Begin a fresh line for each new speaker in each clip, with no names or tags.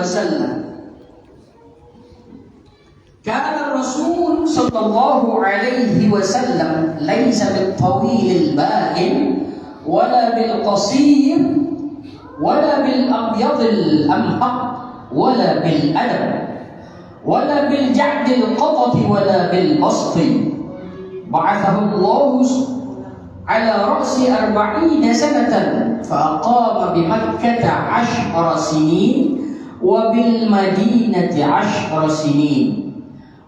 wasallam. Kana Rasul sallallahu alaihi wasallam laisa bil tawil al ba'in wala bil qasir wala bil abyad al amhaq wala bil adab wala bil ja'd al qadat wala bil bast. Ba'athahu Allah ala ra'si 40 sanatan fa aqama bi Makkah 10 sinin wa bil Madinati 10 sinin.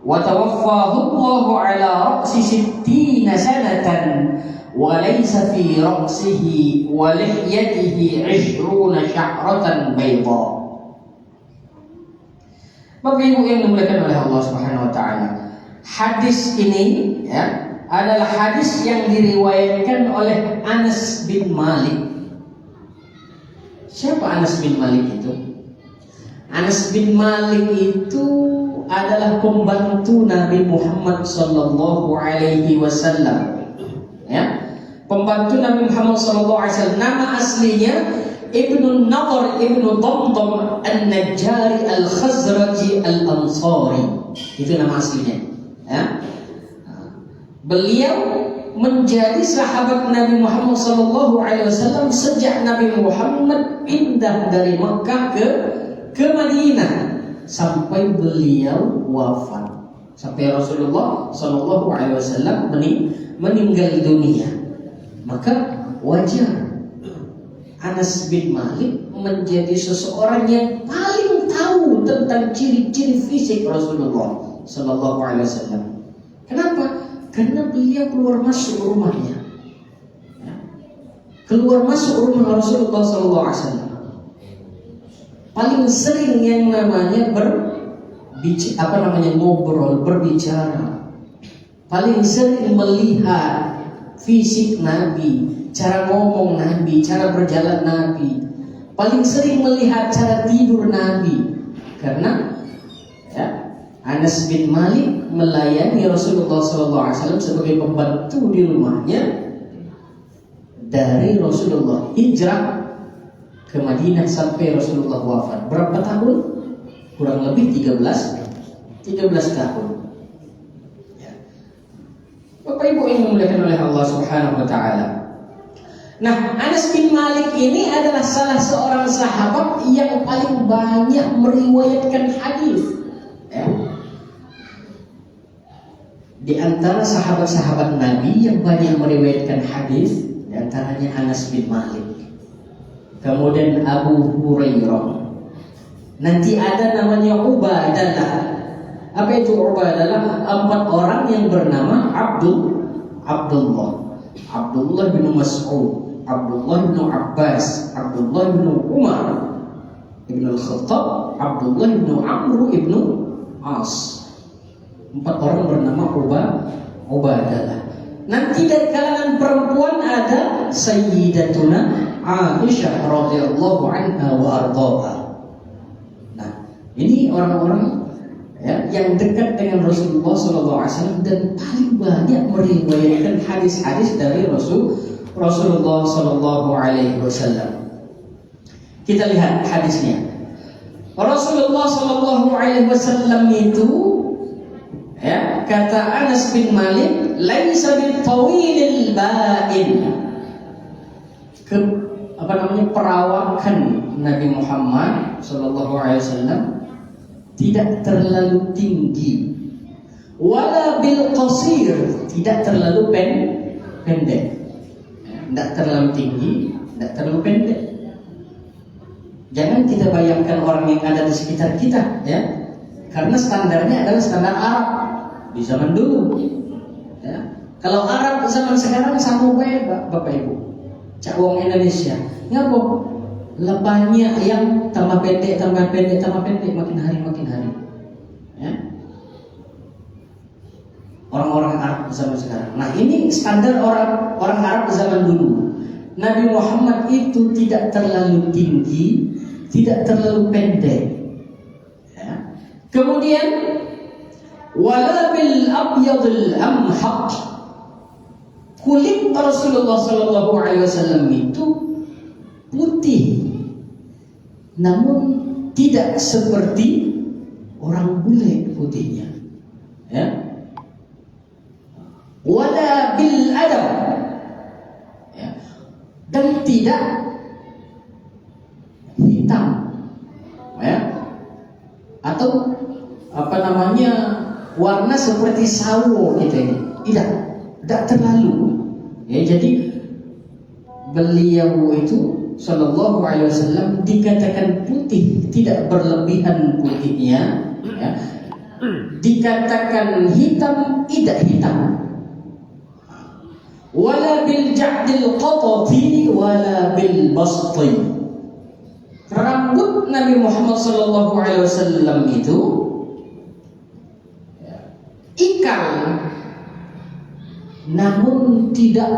وتوفاه الله على رأس 60 سنة وليس في رأسه ولحيته 20 شعرة بيضاء. Bapak Ibu yang dimuliakan oleh Allah Subhanahu wa taala. Hadis ini ya adalah hadis yang diriwayatkan oleh Anas bin Malik. Siapa Anas bin Malik itu? Anas bin Malik itu adalah pembantu Nabi Muhammad sallallahu alaihi wasallam. Ya. Pembantu Nabi Muhammad sallallahu alaihi wasallam. Nama aslinya Ibnu Nadhr Ibnu Damdam An-Najjari Al-Khazraji Al-Ansari. Itu nama aslinya. Ya. Beliau menjadi sahabat Nabi Muhammad sallallahu alaihi wasallam sejak Nabi Muhammad pindah dari Makkah ke Madinah sampai beliau wafat, sampai Rasulullah sallallahu alaihi wasallam meninggal dunia. Maka wajar Anas bin Malik menjadi seseorang yang paling tahu tentang ciri-ciri fisik Rasulullah sallallahu alaihi wasallam. Kenapa? Karena beliau keluar masuk rumahnya, keluar masuk rumah Rasulullah sallallahu alaihi wasallam. Paling sering yang namanya ngobrol, berbicara. Paling sering melihat fisik Nabi, cara ngomong Nabi, cara berjalan Nabi. Paling sering melihat cara tidur Nabi. Karena ya, Anas bin Malik melayani Rasulullah SAW sebagai pembantu di rumahnya dari Rasulullah hijrah ke Madinah sampai Rasulullah wafat. Berapa tahun? Kurang lebih 13 tahun. Ya. Bapak Ibu yang dimuliakan oleh Allah Subhanahu wa taala. Nah, Anas bin Malik ini adalah salah seorang sahabat yang paling banyak meriwayatkan hadis. Ya. Di antara sahabat-sahabat Nabi yang banyak meriwayatkan hadis, di antaranya Anas bin Malik. Kemudian Abu Hurairah. Nanti ada namanya Ubadalah. Apa itu Ubadalah? 4 orang yang bernama Abdullah bin Mas'ud, Abdullah bin Abbas, Abdullah bin Umar Ibn Al-Khattab, Abdullah bin Amr Ibn As. 4 orang bernama Ubadalah. Nanti dari kalangan perempuan ada Sayyidatuna Aisyah radhiyallahu anha wa ardhaha. Nah, ini orang-orang ya, yang dekat dengan Rasulullah sallallahu alaihi wasallam dan paling banyak meriwayatkan hadis-hadis dari Rasulullah sallallahu alaihi wasallam. Kita lihat hadisnya. Rasulullah sallallahu alaihi wasallam itu ya, kata Anas bin Malik, laisa bil tawilil ba'in. Perawakan Nabi Muhammad sallallahu alaihi wasallam tidak terlalu tinggi, wala bil qasir, tidak terlalu pendek. Tidak terlalu tinggi, tidak terlalu pendek. Jangan kita bayangkan orang yang ada di sekitar kita, ya. Karena standarnya adalah standar Arab di zaman dulu. Ya. Kalau Arab zaman sekarang sama baik, Bapak Ibu. Cak wong Indonesia, ngapa? Lepannya yang tambah pendek, makin hari. Ya. Orang-orang Arab zaman sekarang. Nah, ini standar orang Arab zaman dulu. Nabi Muhammad itu tidak terlalu tinggi, tidak terlalu pendek. Ya. Kemudian wala bil abyadil amhaq. Kulit Rasulullah sallallahu alaihi wasallam itu putih, namun tidak seperti orang bule putihnya, ya. Wala bil adam, ya. Dan tidak hitam, ya. Atau apa namanya, warna seperti sawo gitu ini. Tidak terlalu, ya. Jadi beliau itu Sallallahu Alaihi Wasallam dikatakan putih, tidak berlebihan putihnya, ya. Dikatakan hitam, tidak hitam. Wala bil ja'dil qatati wala bil basti. Rambut Nabi Muhammad Sallallahu Alaihi Wasallam itu ikal, namun tidak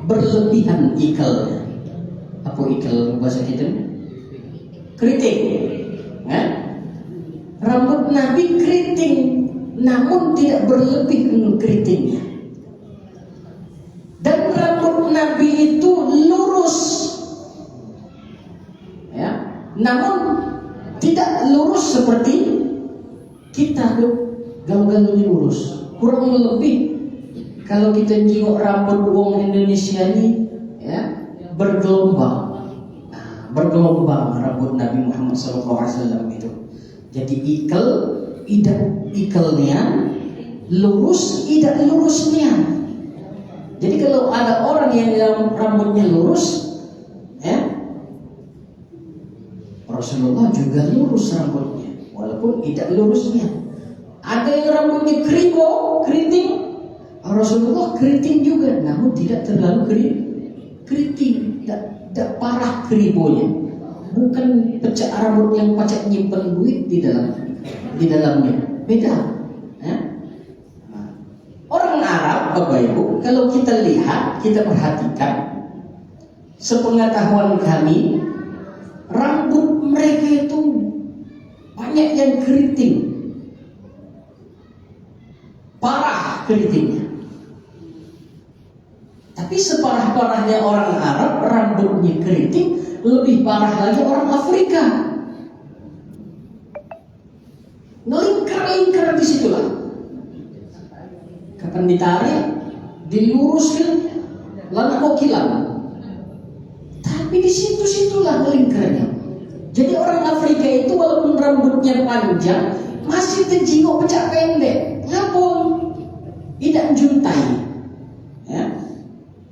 berlebihan ikalnya. Apa ikal bahasa kita? Keriting, ya? Rambut Nabi keriting, namun tidak berlebihan keritingnya. Dan rambut Nabi itu lurus, ya, namun tidak lurus seperti kita gaul-gaulnya lurus. Kurang lebih kalau kita jenguk rambut wong Indonesia ini, ya, bergelombang rambut Nabi Muhammad SAW itu. Jadi ikalnya lurus, tidak lurusnya. Jadi kalau ada orang yang rambutnya lurus, ya, Rasulullah juga lurus rambutnya, walaupun tidak lurusnya. Ada yang rambutnya keriting, Rasulullah keriting juga, namun tidak terlalu keriting, tidak parah keribonya. Bukan pecah rambut yang pacak nyimpen duit di dalamnya, beda, ya. Orang Arab, Bapak Ibu, kalau kita lihat, kita perhatikan, sepengetahuan kami, rambut mereka itu banyak yang keriting, parah keritingnya. Tapi separah-parahnya orang Arab, rambutnya keriting, lebih parah lagi orang Afrika. Ngelingkar-lingkar di situlah. Kapan ditarik, diluruskan, lalu kok hilang. Tapi di situ-situlah ngelingkarnya. Jadi orang Afrika itu walaupun rambutnya panjang, masih terjingok pecah pendek. Ngapun? Tidak menjuntai, ya.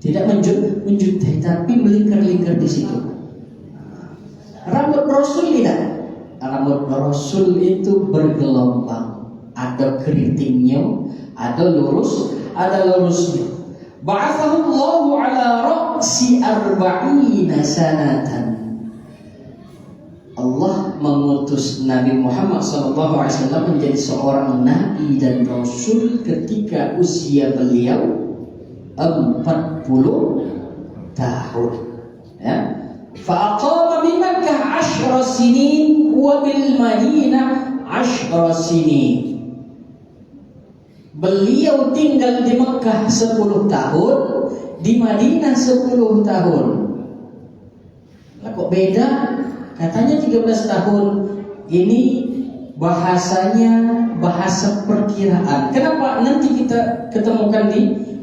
Tidak menjuntai, tapi melingkar-lingkar di situ. Rambut Rasul tidak. Rambut Rasul itu bergelombang, ada keritingnya, ada lurusnya. Ba'athahullahu ala ra'si arba'ina sanatan. Allah mengutus Nabi Muhammad SAW menjadi seorang nabi dan rasul ketika usia beliau 40 tahun, ya. Fa'aqama bi Makkah 10 sinin wa bil Madinah 10 sinin. Beliau tinggal di Mekah 10 tahun, di Madinah 10 tahun. Lah kok beda? Katanya 13 tahun. Ini bahasanya bahasa perkiraan. Kenapa? Nanti kita ketemukan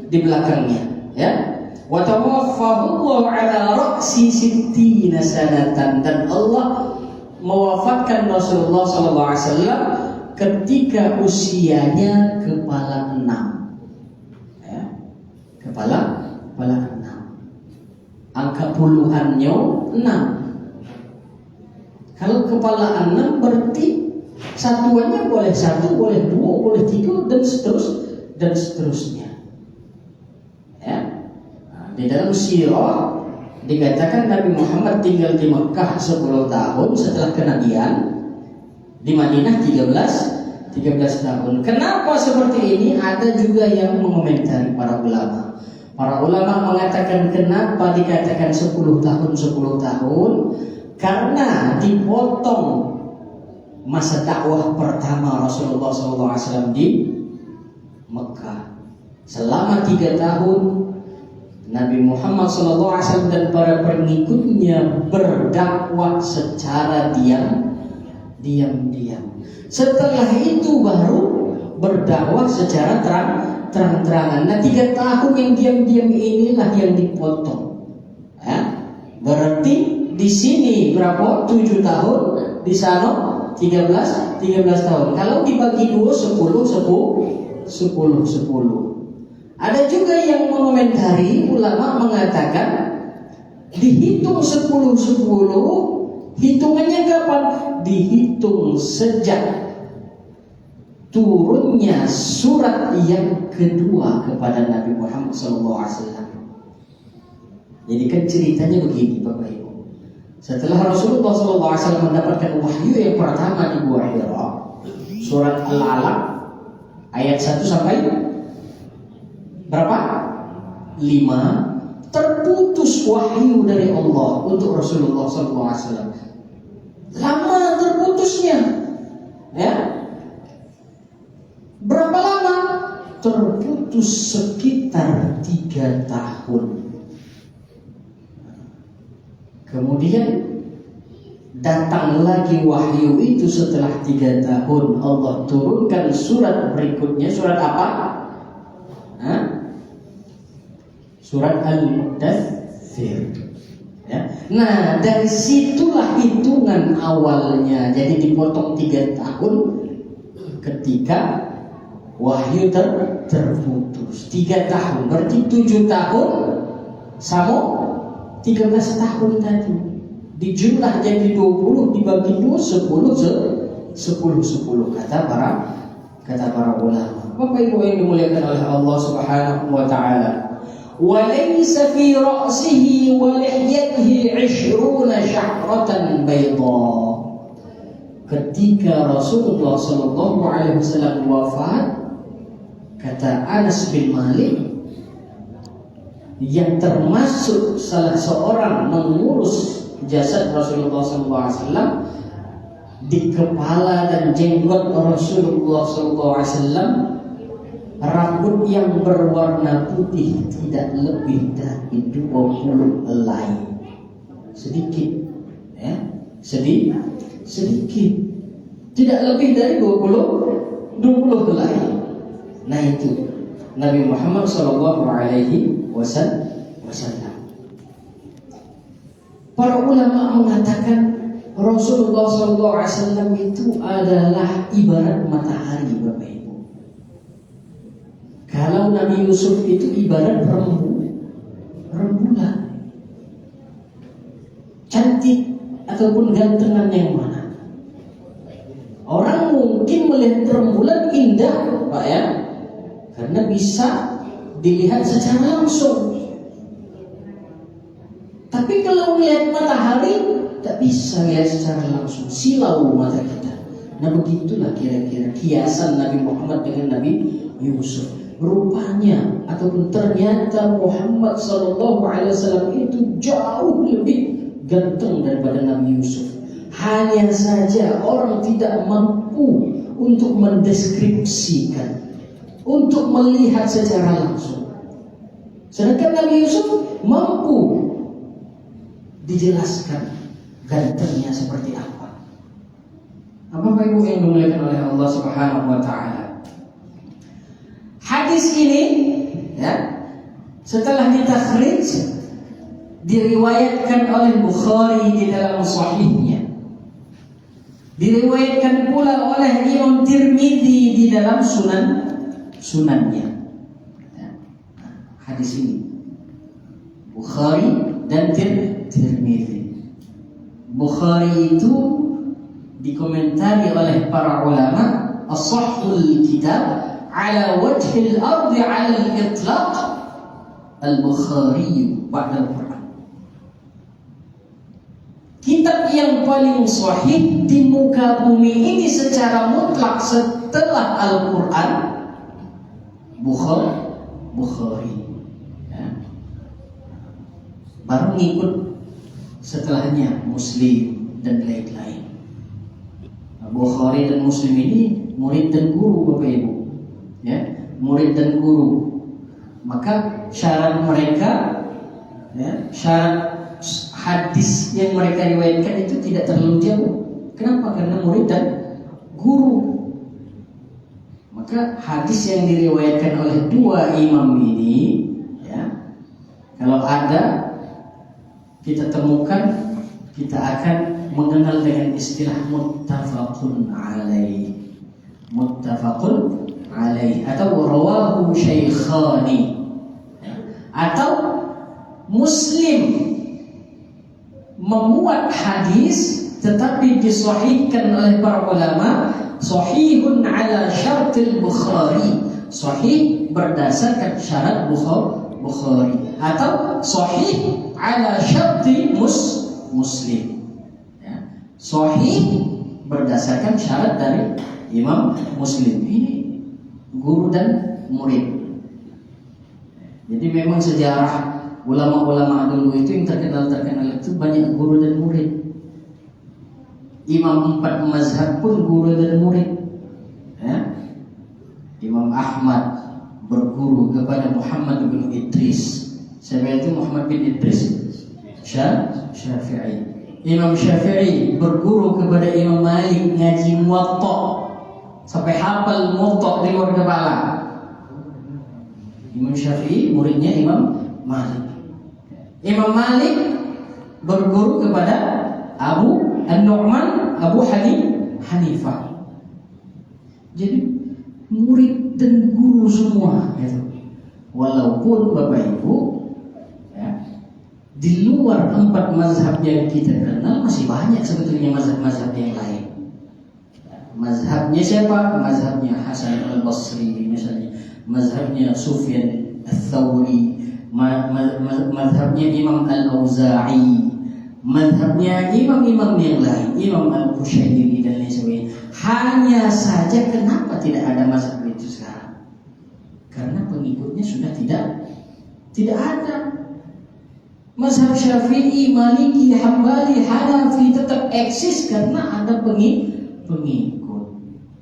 di belakangnya, ya. Wa tawaffahu ala ra'si 60 sanatan, dan Allah mewafatkan Rasulullah SAW ketika usianya kepala 6, ya. Kepala 6. Angka puluhannya 6. Kalau kepala 6 berarti satuannya boleh 1, boleh 2, boleh 3 dan seterusnya. Ya. Nah, di dalam sirah dikatakan Nabi Muhammad tinggal di Mekah 10 tahun setelah kenabian, di Madinah 13 tahun. Kenapa seperti ini? Ada juga yang mengomentari para ulama. Para ulama mengatakan kenapa dikatakan 10 tahun? Karena dipotong masa dakwah pertama Rasulullah SAW di Mekah. Selama 3 tahun Nabi Muhammad SAW dan para pengikutnya berdakwah secara diam diam-diam. Setelah itu baru berdakwah secara terang-terangan. Nah, 3 tahun yang diam-diam inilah yang dipotong. Ya? Berarti di sini berapa? 7 tahun, di sana 13 tahun. Kalau dibagi 2 10. Ada juga yang mengomentari, ulama mengatakan dihitung 10, hitungannya kapan? Dihitung sejak turunnya surat yang kedua kepada Nabi Muhammad SAW. Jadi kan ceritanya begini, Bapak Ibu. Setelah Rasulullah SAW mendapatkan wahyu yang pertama di Gua Hira, surat Al-Alaq ayat 1 sampai berapa? 5, terputus wahyu dari Allah untuk Rasulullah SAW. Lama terputusnya, ya. Berapa lama? Terputus sekitar 3 tahun. Kemudian datang lagi wahyu itu setelah 3 tahun. Allah turunkan surat berikutnya. Surat apa? Surat Al-Mudaththir. Ya. Nah, dari situlah hitungan awalnya. Jadi dipotong 3 tahun ketika wahyu terputus. 3 tahun berarti 7 tahun sama 13 tahun tadi. Dijumlah jadi 20, dibagi 2 10 kata para ulama. Bapak Ibu yang dimuliakan oleh Allah Subhanahu wa taala. وليس في رأسه ولحيته 20 شعرة بيضاء. Ketika Rasulullah SAW wafat, kata Anas bin Malik, yang termasuk salah seorang mengurus jasad Rasulullah SAW, di kepala dan jenggot Rasulullah SAW rambut yang berwarna putih tidak lebih dari 20 helai. Sedikit, ya, sedikit, tidak lebih dari 20 helai. Nah, itu Nabi Muhammad SAW. Para ulama mengatakan Rasulullah SAW itu adalah ibarat matahari, Bapak Ibu. Kalau Nabi Yusuf itu ibarat rembulan. Cantik ataupun gantengan yang mana? Orang mungkin melihat rembulan indah, Pak, ya, karena bisa dilihat secara langsung. Tapi kalau melihat matahari, tak bisa lihat secara langsung, silau mata kita. Nah, begitulah kira-kira kiasan Nabi Muhammad dengan Nabi Yusuf. Rupanya ataupun ternyata Muhammad SAW itu jauh lebih ganteng daripada Nabi Yusuf. Hanya saja orang tidak mampu untuk mendeskripsikan, untuk melihat secara langsung. Sedangkan Nabi Yusuf mampu dijelaskan gantengnya seperti apa. Bapak Ibu yang dimuliakan oleh Allah Subhanahu wa taala. Hadis ini, ya, setelah ditakhrij, diriwayatkan oleh Bukhari di dalam sahihnya. Diriwayatkan pula oleh Imam Tirmidzi di dalam sunannya. Ya. Hadis ini Bukhari dan Tirmidzi. Bukhari itu dikomentari oleh para ulama as-sahhul kitab ala wajhil ardi ala al-itlaq al-Bukhari ba'da al-Quran. Kitab yang paling sahih di muka bumi ini secara mutlak setelah Al-Quran Bukhari, ya. Baru ngikut setelahnya Muslim dan lain-lain. Bukhari dan Muslim ini murid dan guru, Bapak Ibu, ya, murid dan guru. Maka syarat mereka, ya, syarat hadis yang mereka riwayatkan itu tidak terlalu jauh, Kenapa? Karena murid dan guru. Maka hadis yang diriwayatkan oleh dua imam ini, ya, kalau ada kita temukan, kita akan mengenal dengan istilah muttafaqun alaih. Muttafaqun alaih atau rawahu syaikhani, atau Muslim memuat hadis tetapi disahihkan oleh para ulama, sahihun ala syartil Bukhari, sahih berdasarkan syarat Bukhari, atau sahih ala syarti Muslim, ya. Sahih berdasarkan syarat dari Imam Muslim. Ini guru dan murid. Jadi memang sejarah ulama-ulama dulu itu yang terkenal itu banyak guru dan murid. Imam 4 mazhab pun guru dan murid, ya. Imam Ahmad berguru kepada Muhammad bin Idris. Siapa itu Muhammad bin Idris? Syafi'i. Imam Syafi'i berguru kepada Imam Malik, ngaji Muwatta sampai hafal Muwatta di luar kepala. Imam Syafi'i muridnya Imam Malik. Imam Malik berguru kepada Abu An-Nu'man, Abu Hanifah. Jadi murid dan guru semua, gitu. Walaupun Bapak Ibu, ya, di luar 4 mazhab yang kita kenal masih banyak sebetulnya mazhab-mazhab yang lain. Mazhabnya siapa? Mazhabnya Hasan al-Basri misalnya, mazhabnya Sufyan al-Thawri, mazhabnya Imam al-Auza'i, mazhabnya imam-imam yang lain, Imam al-Qushairi dan lain sebagainya. Hanya saja kenapa tidak ada mazhab itu sekarang? Karena pengikutnya sudah tidak ada. Mazhab Syafi'i, Maliki, Hambali, Hanafi tetap eksis karena ada pengikut.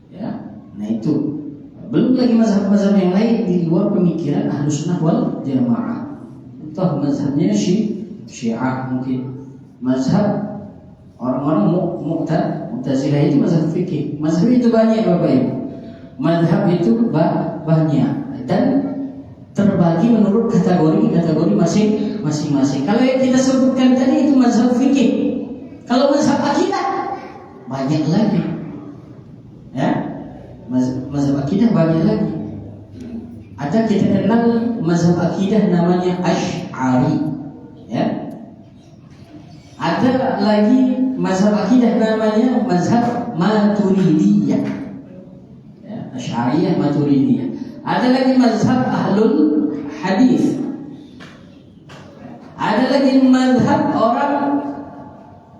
Ya, nah itu. Belum lagi mazhab-mazhab yang lain di luar pemikiran Ahlussunnah wal Jamaah. Toh mazhabnya Syiah mungkin. Mazhab orang-orang Mu'tazilah itu mazhab fikih. Mazhab itu banyak Bapak Ibu. Mazhab itu banyak dan terbagi menurut kategori masing-masing. Kalau yang kita sebutkan tadi itu mazhab fikih. Kalau mazhab akidah banyak lagi. Ya. Mazhab akidah banyak lagi. Ada kita kenal mazhab akidah namanya Asy'ari, ya. Ada lagi mazhab akidah namanya mazhab Maturidiyah, ya, Asy'ariyah Maturidiyah. Ada lagi mazhab Ahlul Hadis. Ada lagi mazhab orang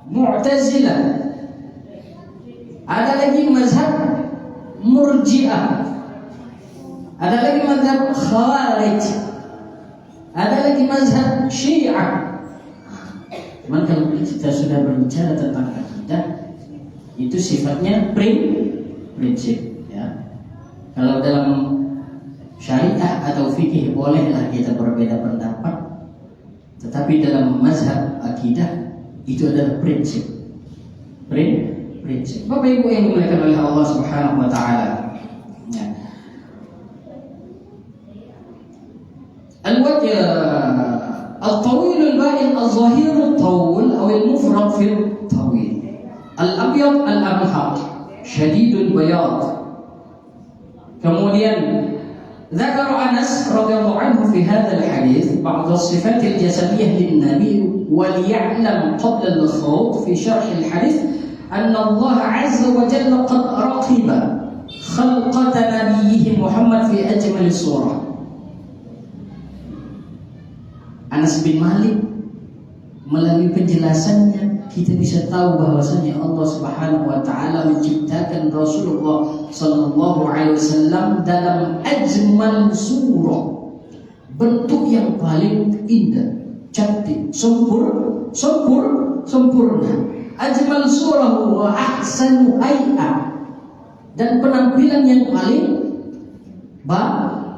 Mu'tazilah. Ada lagi mazhab Murji'ah. Ada lagi mazhab Khawarij. Ada lagi mazhab Syiah. Cuman kalau kita sudah berbicara tentang akidah, itu sifatnya prinsip, ya. Kalau dalam syariah atau fikih bolehlah kita berbeda pendapat, tetapi dalam mazhab akidah itu adalah prinsip. Bapak Ibu yang dimuliakan oleh Allah Subhanahu wa taala. Ya. Al-wajh al-tawil al-ba'in al-zahir al-tawil atau al-mufrad fi al-tawil. Al-abyad al-amhaq, shadid al-bayad. Kemudian ذكر أنس رضي الله عنه في هذا الحديث بعض الصفات الجسدية للنبي وليعلم قبل الخوض في شرح الحديث أن الله عز وجل قد رقب خلقة نبيه محمد في أجمل صورة. Anas bin Malik melalui penjelasannya kita bisa tahu bahwasanya Allah Subhanahu wa taala menciptakan Rasulullah sallallahu alaihi wasallam dalam ajmal surah, bentuk yang paling indah, cantik, sempurna. Ajmal surah wa ahsanu hay'a, dan penampilan yang paling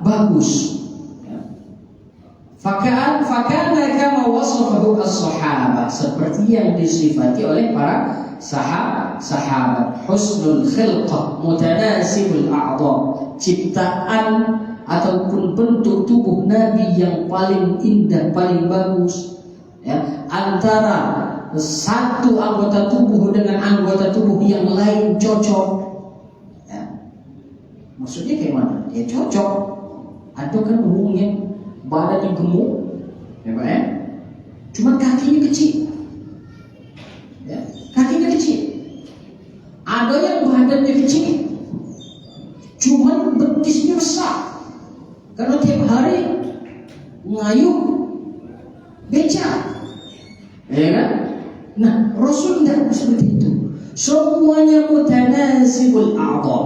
bagus. Fakana kama wasafahu as-sahabah, seperti yang disifati oleh para sahabat. Husnul khilqah, mutanasibul a'dha, ciptaan ataupun bentuk tubuh Nabi yang paling indah, paling bagus. Ya, antara satu anggota tubuh dengan anggota tubuh yang lain cocok. Ya. Maksudnya kayak mana? Ya cocok. Ada kan umumnya badannya gemuk, ya Pak ya? Cuma kakinya kecil, ya, kakinya kecil. Ada yang badannya kecil, cuma betisnya besar, karena tiap hari ngayuh becak, ya kan? Nah, Rasul tidak seperti itu. Semuanya mutanasibul a'dha,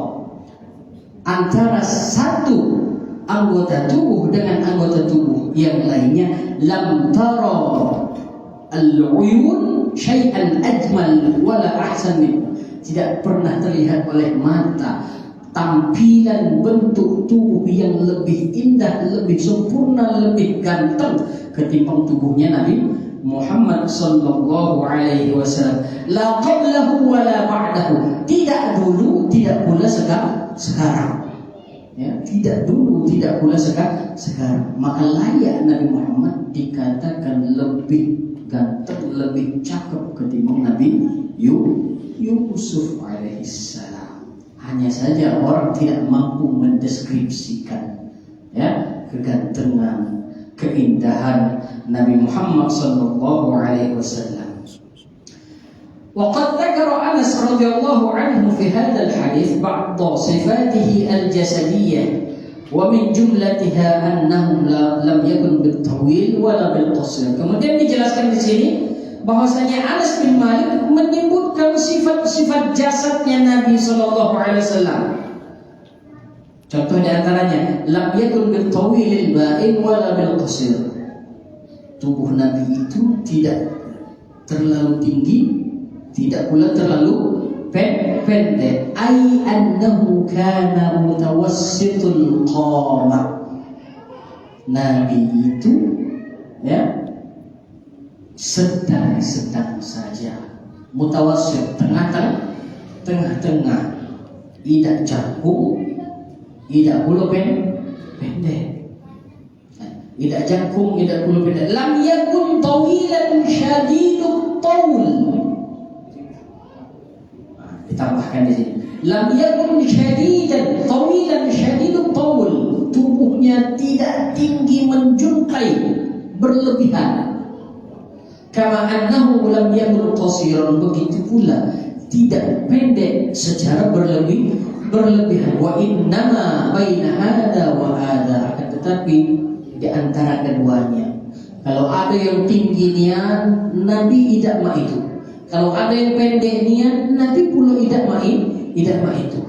antara satu anggota tubuh dengan anggota tubuh yang lainnya. Lam tara al-uyun syai'an ajmal wala ahsan minhu. Tidak pernah terlihat oleh mata tampilan bentuk tubuh yang lebih indah, lebih sempurna, lebih ganteng ketimbang tubuhnya Nabi Muhammad sallallahu alaihi wasallam. La qablahu wala ba'dahu. Tidak dulu, tidak pula sekarang. Ya, tidak dulu, tidak pula sekarang. Maka layak Nabi Muhammad dikatakan lebih ganteng, lebih cakep ketimbang Nabi Yusuf alaihissalam. Hanya saja orang tidak mampu mendeskripsikan, ya, kegantengan, keindahan Nabi Muhammad sallallahu alaihi wasallam. وقد ذكر أنس رضي الله عنه في هذا الحديث بعض صفاته الجسدية ومن جملتها أنه لم يكن بالطويل ولا بالقصير. Kemudian dijelaskan di sini bahwasanya Anas bin Malik menyebutkan sifat-sifat jasadnya Nabi sallallahu alaihi wasallam. Contoh di antaranya lam yakun bil tawilil ba'in wala bil qasir. Tubuh Nabi itu tidak terlalu tinggi, tidak pula terlalu pendek. Ai annahu kana mutawassitul qamah. Nabi itu, ya, sedang saja, mutawassit, tengah-tengah, tidak jangkung, tidak pula pendek. Tidak jangkung, tidak pula pendek. Lam yakun tawilan syadidut tawl. Ditambahkan di sini. Lam yakun syadidan tawilan syadidut tawl. Tubuhnya tidak tinggi menjuntai berlebihan. Kama annahu lam yakun qasiran, begitu pula tidak pendek secara berlebihan. Wa innama baina hada wa hada, akan tetapi di antara keduanya, kalau ada yang tinggi niat, Nabi tidak ma itu. Kalau ada yang pendek niat, Nabi pula tidak ma itu.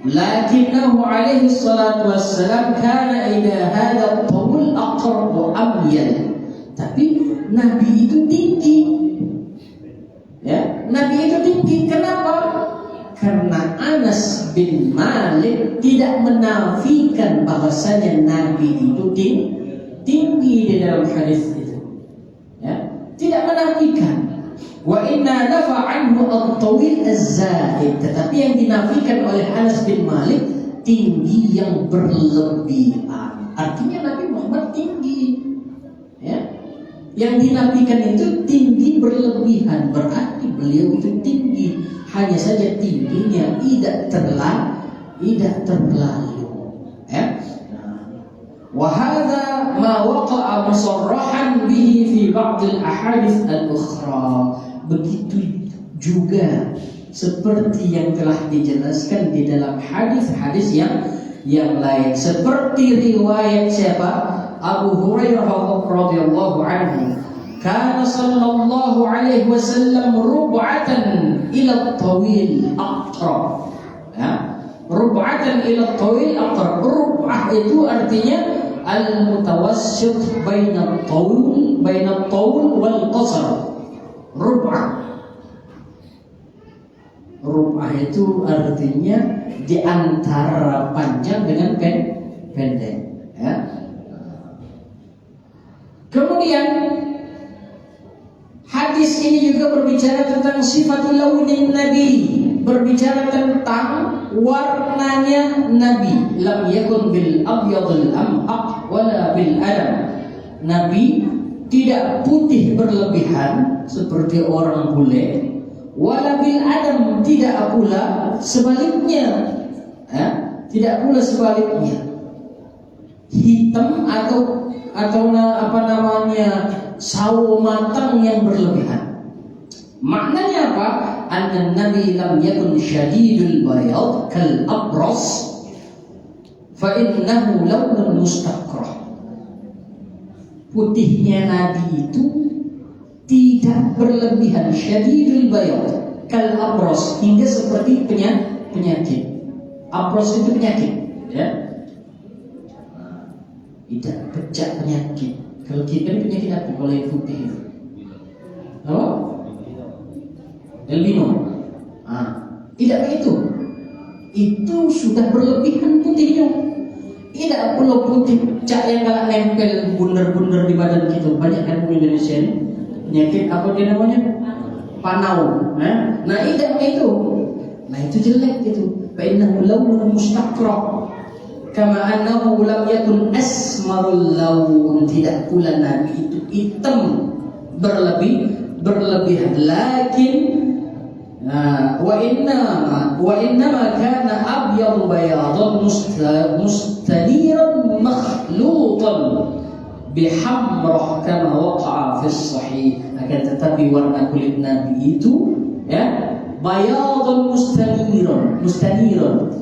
Lakinnahu alaihi salatu wassalam kana ila hadha at-tawl aqrab wa amyal. Tapi Nabi itu tinggi. Ya, Nabi itu tinggi. Kenapa? Karena Anas bin Malik tidak menafikan bahwasanya Nabi itu tinggi di dalam hadis itu. Ya, tidak menafikan. Wa inna nafa anhu at-tawil az-zaid. Tetapi yang dinafikan oleh Anas bin Malik tinggi yang berlebihan. Artinya Nabi Muhammad tinggi. Ya. Yang dinafikan itu tinggi berlebihan, berarti beliau itu tinggi. Hanya saja tingginya tidak terlalu. Ya. Wa hadza ma waqa'a musarrahan bihi fi ba'd al-ahadits al-ukhra. Begitu juga seperti yang telah dijelaskan di dalam hadis-hadis yang lain, seperti riwayat siapa? Abu Hurairah radhiyallahu anhu, kana sallallahu alaihi wasallam rub'atan ila at-tawil aqrab. Ya, rub'atan ila at-tawil aqrab. Rub'ah itu artinya al-mutawassit baina at-tawl wal qasr. Rub'ah itu artinya di antara panjang dengan pendek, ya. Kemudian hadis ini juga berbicara tentang sifatul launin Nabi, berbicara tentang warnanya Nabi. Lam yakun bil abyadil amhaq wala bil adam. Nabi tidak putih berlebihan seperti orang bule, wala bil adam, tidak pula sebaliknya. Tidak pula sebaliknya. Hitam atau sawo matang yang berlebihan. Maknanya apa? Anna Nabi lam yakun syadidul bayad kal abras fa innahu lawnun mustaqrah. Putihnya Nabi itu tidak berlebihan, syadidul bayad kal abras, hingga seperti penyakit. Abras itu penyakit, ya. Tidak pecah penyakit. Kalau kita ini penyakit apa? Kalau yang putih itu apa? Albino. Tidak begitu. Itu sudah berlebihan putihnya. Tidak perlu putih cak yang galak nempel bundar-bundar di badan kita. Banyak kan di Indonesia ini penyakit apa dia namanya? Panau. Nah tidak begitu. Nah itu jelek itu. Fa innahu lawnun mustaqrah. Kama annahu lam yakun asmarul lawn, tidak pula Nabi itu hitam berlebihan, lakin wa innama kana abyad bayadan mustaniran makhlutan bihamrah kama waqa'a fi sahih. Akan tetapi warna kulit Nabi itu, ya, bayadan mustaniran,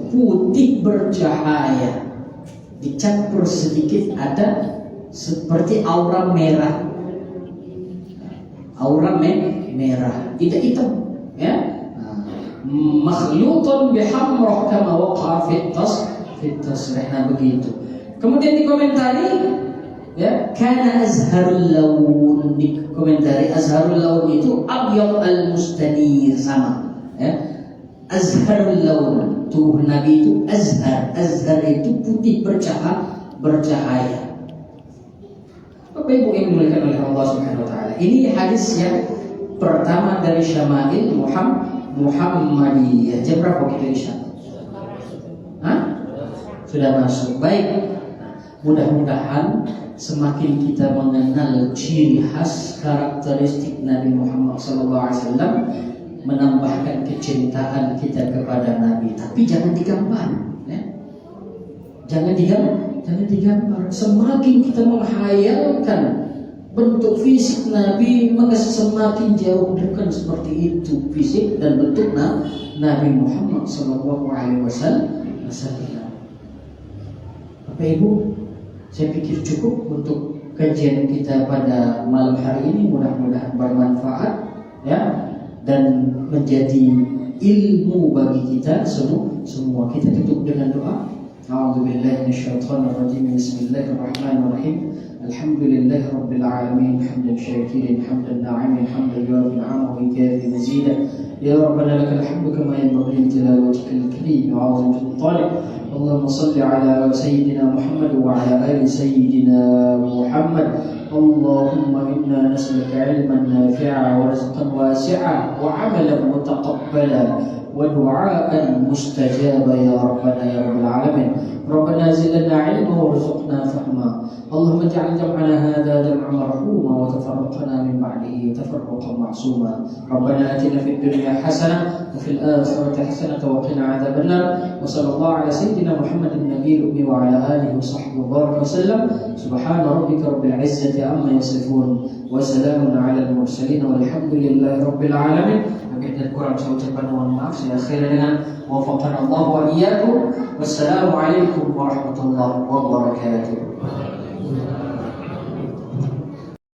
putih bercahaya, dicampur sedikit ada seperti aura merah, merah, tidak hitam, ya. Makhlutan bihamrah kama waqa'a fi tasrih. Nah begitu. Kemudian dikomentari, ya, kana azharul laun, dikomentari azharul laun itu abyad al-mustanir, sama, ya. Azharul laun, tubuh Nabi itu azhar itu putih bercahaya. Bapak Ibu yang dimuliakan oleh Allah Subhanahu wa taala. Ini hadis yang pertama dari Syama'il Muhammadiyah. Jam berapa kita isya? Sudah masuk. Baik. Mudah-mudahan semakin kita mengenal ciri khas karakteristik Nabi Muhammad SAW, menambahkan kecintaan kita kepada Nabi. Tapi jangan digambar, ya. Jangan digambar. Semakin kita menghayalkan bentuk fisik Nabi, maka semakin jauh bukan seperti itu fisik dan bentuk Nabi Muhammad SAW. Bapak Ibu, saya pikir cukup untuk kajian kita pada malam hari ini. Mudah-mudahan bermanfaat, ya, dan menjadi ilmu bagi kita semua. Kita tutup dengan doa. A'udzubillahi minasyaitonirrajim. Bismillahirrahmanirrahim. Alhamdulillahi rabbil alamin, hamdan syakirin, hamdan na'imin, hamdan yuwafi ni'amahu wa yukafi mazida. Ya Rabbana lakal hamdu kama yanbaghi li jalali wajhikal karim wa 'azimi sultanik. Allahumma salli ala sayyidina Muhammad wa ala ali sayyidina Muhammad. Allahumma inna nas'aluka 'ilman nafi'a wa rizqan wasi'a wa 'amalan mutaqabbala wa du'aan mustajaba ya Rabbana ya Rabbal alamin. Rabbana zidna 'ilman warzuqna fahma. Allahumma ij'al jam'ana hadha jam'an marhuma wa tafarraqna min ba'dihi tafarruqan ma'suma. Rabbana atina fid dunya hasanah wa fil akhirati hasanah wa qina 'adzaban nar. Wa sallallahu ala sayyidina Muhammadin nabiyil ummi wa ala alihi wa sahbihi wa sallam. Subhana rabbika rabbil 'izzati amma yasifun wa salamun 'alal mursalin walhamdulillahi rabbil alamin. Mungkin kurang saya ucapkan mohon maaf. Saya akhiri dengan wafaqana Allah wa iyyakum. Wassalamu alaikum warahmatullahi wabarakatuh.